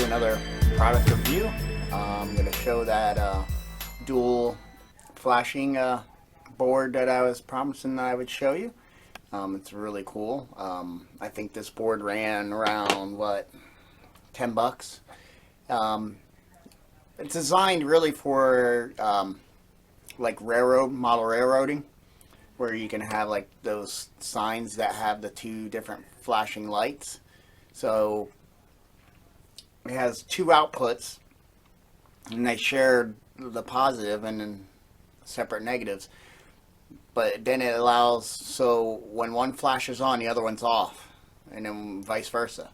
another product review. I'm going to show that dual flashing board that I was promising that I would show you. It's really cool. I think this board ran around, what, 10 bucks. It's designed really for like model railroading, where you can have like those signs that have the two different flashing lights. So it has two outputs, and they share the positive and then separate negatives. But then it allows, so when one flashes on, the other one's off, and then vice versa.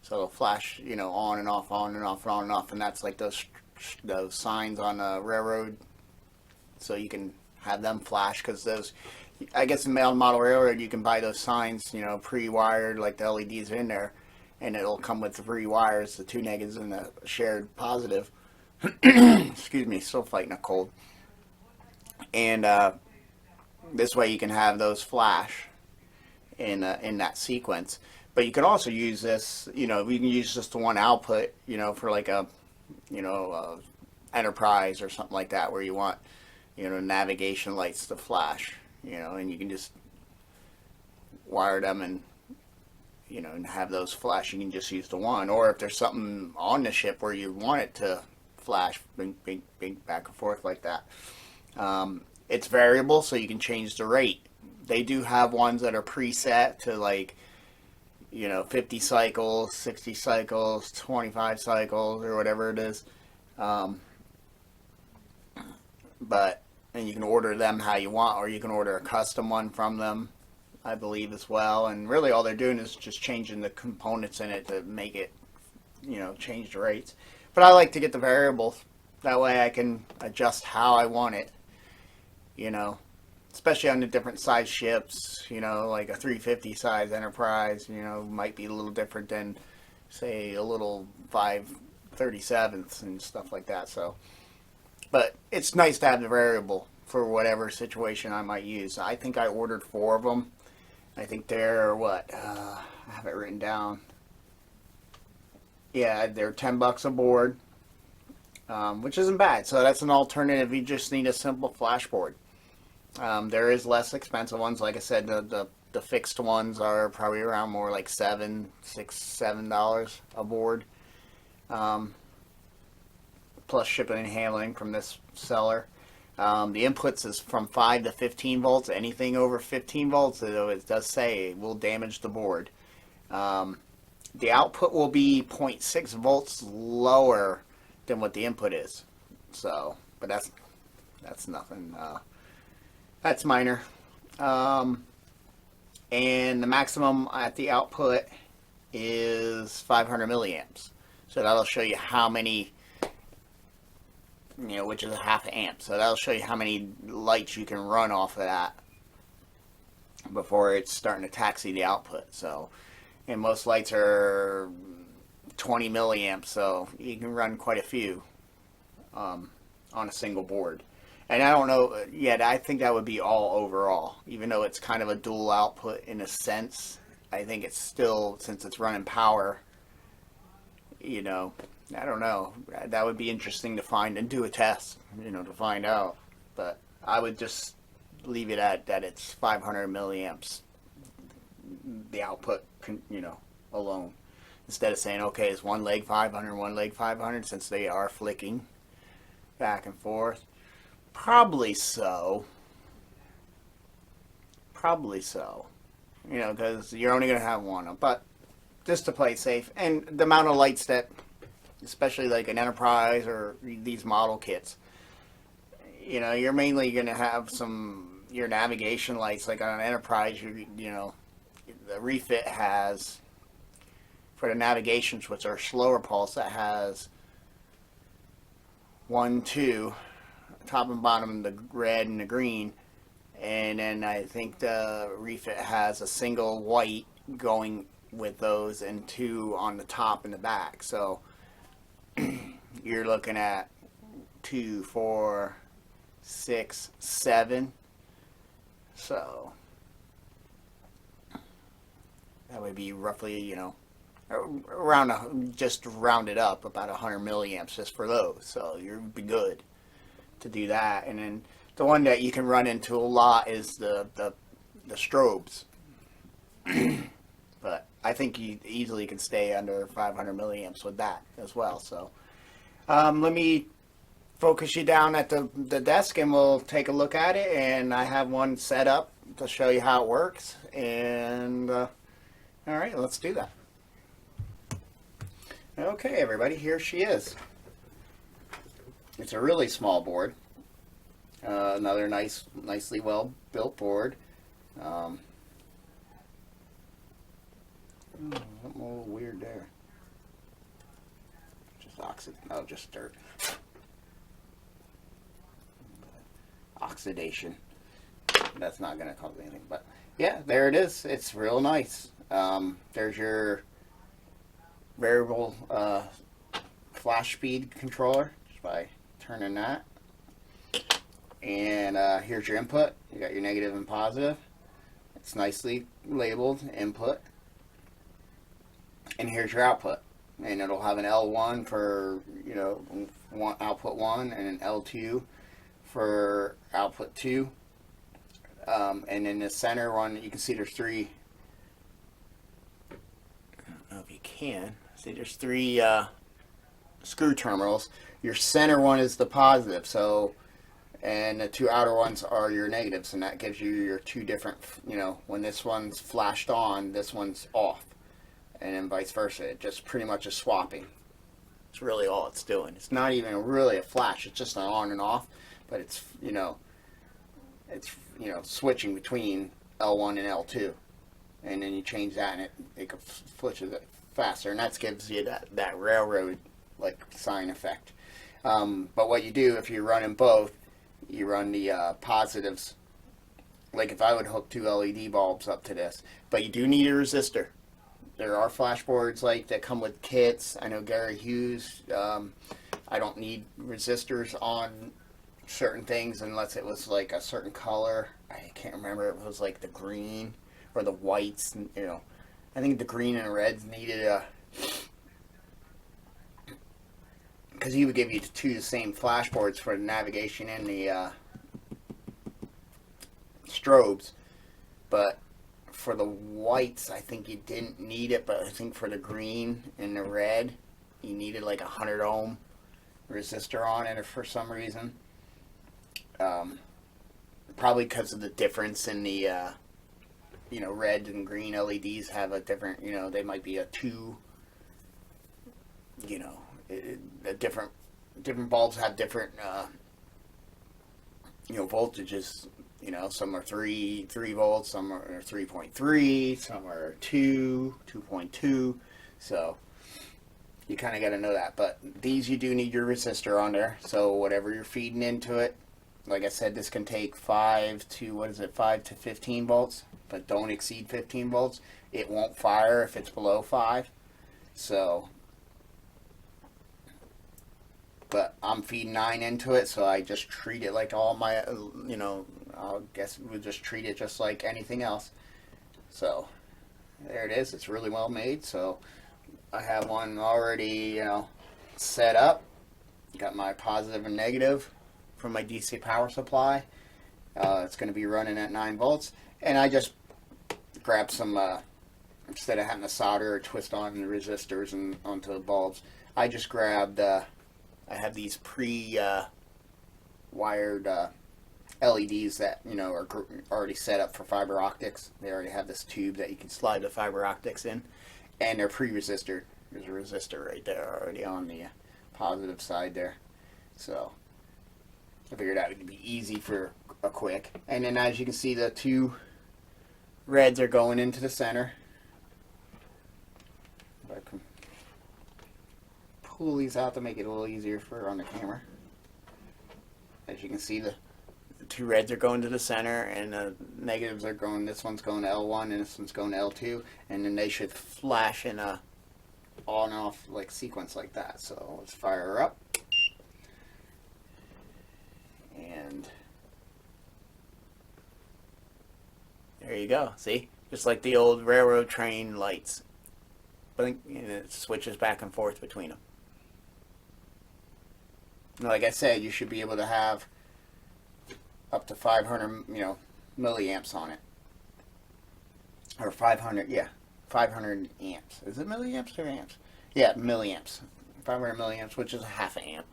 So it'll flash, on and off, on and off, on and off, and that's like those signs on a railroad. So you can have them flash, because those, I guess in model railroad, you can buy those signs, pre-wired, like the LEDs in there, and it'll come with the three wires, the two negatives and the shared positive. Excuse me, still fighting a cold. And this way you can have those flash in that sequence. But you could also use this, you can use just the one output, for like a, enterprise or something like that, where you want, navigation lights to flash, and you can just wire them and, and have those flash. You can just use the one. Or if there's something on the ship where you want it to flash, bing, bing, bing, back and forth like that. It's variable, so you can change the rate. They do have ones that are preset to like, 50 cycles, 60 cycles, 25 cycles, or whatever it is. And you can order them how you want, or you can order a custom one from them, I believe, as well. And really all they're doing is just changing the components in it to make it, change the rates. But I like to get the variables. That way I can adjust how I want it, especially on the different size ships, like a 350 size Enterprise, might be a little different than, say, a little 537s and stuff like that. So, but it's nice to have the variable for whatever situation I might use. I think I ordered 4 of them. I think they're what? I have it written down. Yeah, they're 10 bucks a board, which isn't bad. So that's an alternative. You just need a simple flash board. There is less expensive ones. Like I said, the fixed ones are probably around more like $7 a board, plus shipping and handling from this seller. The inputs is from 5 to 15 volts. Anything over 15 volts, though, it does say, will damage the board. The output will be 0.6 volts lower than what the input is. So, but that's nothing. That's minor. And the maximum at the output is 500 milliamps. So that'll show you how many, which is a half amp. So that'll show you how many lights you can run off of that before it's starting to taxi the output. So, and most lights are 20 milliamps, so you can run quite a few on a single board. And I don't know yet, I think that would be all overall. Even though it's kind of a dual output in a sense, I think it's still, since it's running power, I don't know. That would be interesting to find and do a test, to find out. But I would just leave it at that it's 500 milliamps, the output, alone. Instead of saying, okay, it's one leg 500, one leg 500, since they are flicking back and forth. Probably so. Because you're only going to have one. But just to play safe. And the amount of lights that, especially like an Enterprise or these model kits, you're mainly going to have your navigation lights. Like on an Enterprise, the refit has, for the navigations, which are slower pulse, that has 1, 2, top and bottom, the red and the green, and then I think the refit has a single white going with those and 2 on the top and the back. So you're looking at 2, 4, 6, 7. So that would be roughly, just round it up about 100 milliamps just for those. So you'd be good to do that. And then the one that you can run into a lot is the strobes. But I think you easily can stay under 500 milliamps with that as well. So let me focus you down at the desk and we'll take a look at it. And I have one set up to show you how it works. And all right, let's do that. Okay, everybody, here she is. It's a really small board. Another nicely well built board. Something a little weird there. Just dirt. Oxidation. That's not going to cause anything, but yeah, there it is. It's real nice. There's your variable flash speed controller just by turning that. And here's your input. You got your negative and positive. It's nicely labeled input. And here's your output. And it'll have an L1 for, output 1 and an L2 for output 2. And in the center one, you can see there's three. I don't know if you can. See, there's three screw terminals. Your center one is the positive, and the two outer ones are your negatives, and that gives you your two different, when this one's flashed on, this one's off, and then vice versa. It just pretty much is swapping. It's really all it's doing. It's not even really a flash. It's just an on and off, but it's, switching between L1 and L2, and then you change that, and it switches it faster, and that gives you that railroad like sign effect. But what you do if you're running both, you run the positives. Like if I would hook two LED bulbs up to this, but you do need a resistor. There are flash boards like that come with kits. I know Gary Hughes. I don't need resistors on certain things unless it was like a certain color. I can't remember. It was like the green or the whites. I think the green and the reds needed a, because he would give you the same flash boards for the navigation and the strobes, but for the whites I think you didn't need it, but I think for the green and the red you needed like a 100 ohm resistor on it for some reason. Probably because of the difference in the red and green LEDs have a different, they might be a 2, different bulbs have different voltages. Some are 3 volts, some are 3.3, some are 2.2, so you kind of got to know that. But these, you do need your resistor on there, so whatever you're feeding into it, like I said, this can take 5 to 15 volts, but don't exceed 15 volts. It won't fire if it's below 5. So, but I'm feeding 9 into it, so I just treat it like all my, I guess we'll just treat it just like anything else. So, there it is. It's really well made. So, I have one already, set up. Got my positive and negative from my DC power supply. It's going to be running at 9 volts. And I just grabbed some, instead of having to solder or twist on the resistors and onto the bulbs, I just grabbed, I have these pre-wired LEDs that, are already set up for fiber optics. They already have this tube that you can slide the fiber optics in. And they're pre-resistor. There's a resistor right there already on the positive side there. So I figured out it would be easy for a quick. And then as you can see, the two reds are going into the center. If I can pull these out to make it a little easier for on the camera. As you can see, the two reds are going to the center, and the negatives are going, this one's going to L1 and this one's going to L2, and then they should flash in a on and off like sequence like that. So let's fire her up. And there you go. See? Just like the old railroad train lights. blink, and it switches back and forth between them. And like I said, you should be able to have up to 500, milliamps on it, or 500, yeah, 500 amps. Is it milliamps or amps? Yeah, milliamps. 500 milliamps, which is a half an amp.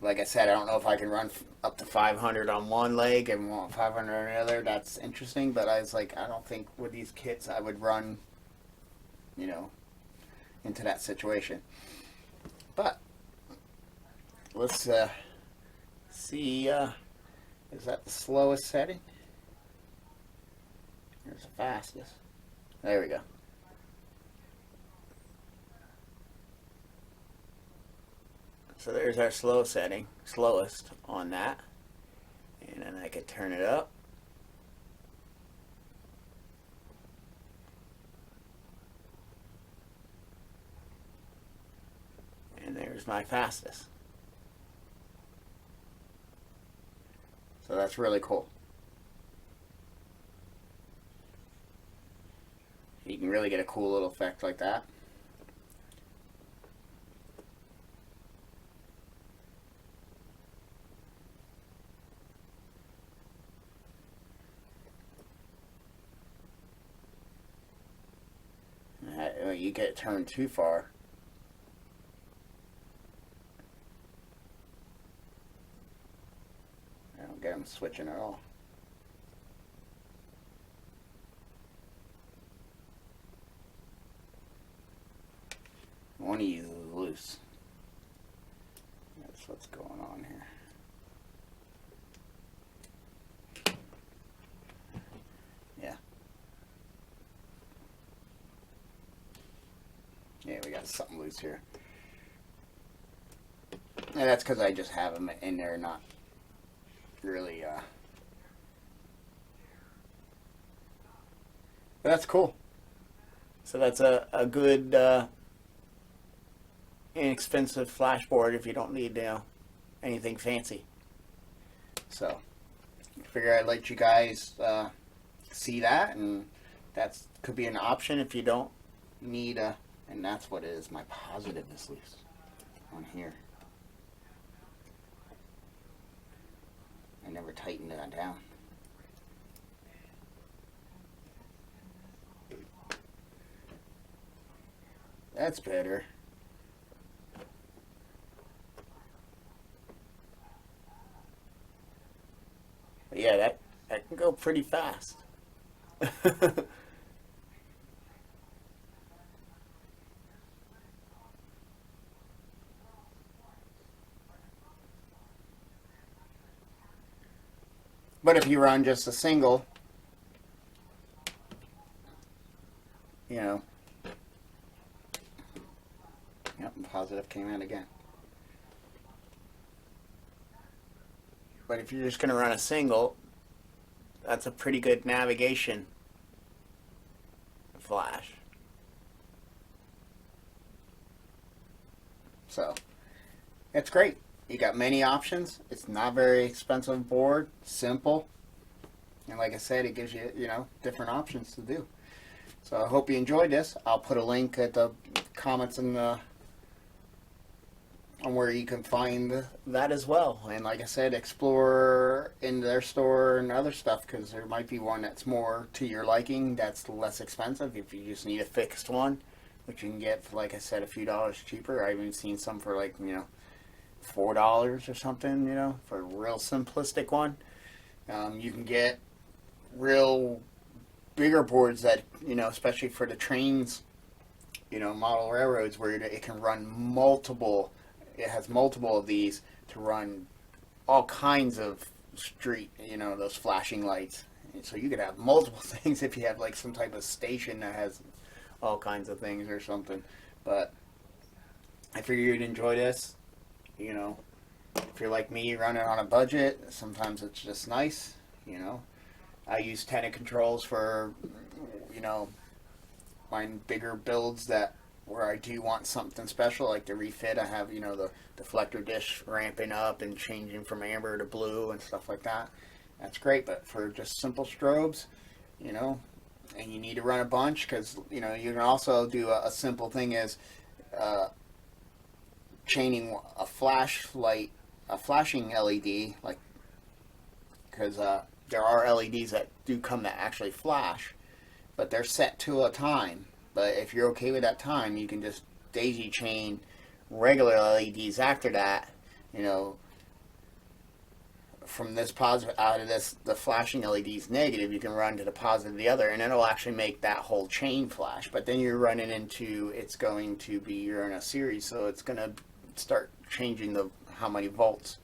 Like I said, I don't know if I can run up to 500 on one leg and 500 on another. That's interesting, but I was like, I don't think with these kits I would run, into that situation. But let's see. Is that the slowest setting? Here's the fastest. There we go. So there's our slowest on that. And then I could turn it up. And there's my fastest. So that's really cool. You can really get a cool little effect like that. You get it turned too far. I don't get them switching at all. One of these is loose. That's what's going on here. Yeah. Yeah, we got something loose here. And that's because I just have them in there, not really, but that's cool. So that's a good, inexpensive flash board if you don't need, anything fancy. So, I figure I'd let you guys, see that, and that's could be an option if you don't need a, and that's what it is, my positive is loose on here. I never tightened that down. That's better. But yeah, that can go pretty fast. But if you run just a single, yep, positive came out again. But if you're just going to run a single, that's a pretty good navigation flash. So, it's great. You got many options. It's not very expensive board, simple. And like I said, it gives you, different options to do. So I hope you enjoyed this. I'll put a link at the comments in the on where you can find that as well. And like I said, explore in their store and other stuff, because there might be one that's more to your liking, that's less expensive if you just need a fixed one, which you can get for, like I said, a few dollars cheaper. I've even seen some for like, $4 or something, for a real simplistic one. You can get real bigger boards that, especially for the trains, model railroads, where it can run multiple. It has multiple of these to run all kinds of street, those flashing lights. And so you could have multiple things if you have like some type of station that has all kinds of things or something. But I figured you'd enjoy this. If you're like me, running on a budget, sometimes it's just nice. I use Tenet controls for, my bigger builds where I do want something special, like the refit. I have, the deflector dish ramping up and changing from amber to blue and stuff like that. That's great, but for just simple strobes, and you need to run a bunch, because you know you can also do a simple thing is uh, chaining a flashlight, a flashing LED, like, because there are LEDs that do come that actually flash, but they're set to a time. But if you're okay with that time, you can just daisy chain regular LEDs after that. You know, from this positive out of this, the flashing LEDs negative, you can run to the positive the other, and it'll actually make that whole chain flash. But then you're running into, it's going to be, you're in a series, so it's going to start changing the how many volts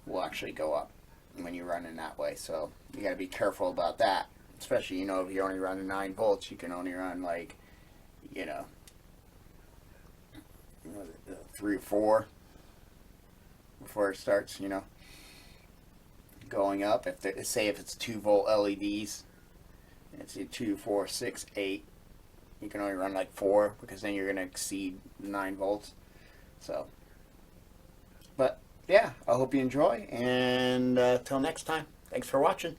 will actually go up when you're running that way. So you got to be careful about that. Especially, you know, if you're only running 9 volts, you can only run like, you know 3 or 4 before it starts, you know, going up. If say if it's 2-volt LEDs, it's 2, 4, 6, 8. You can only run like 4, because then you're going to exceed 9 volts. So, but yeah, I hope you enjoy, and till next time, thanks for watching.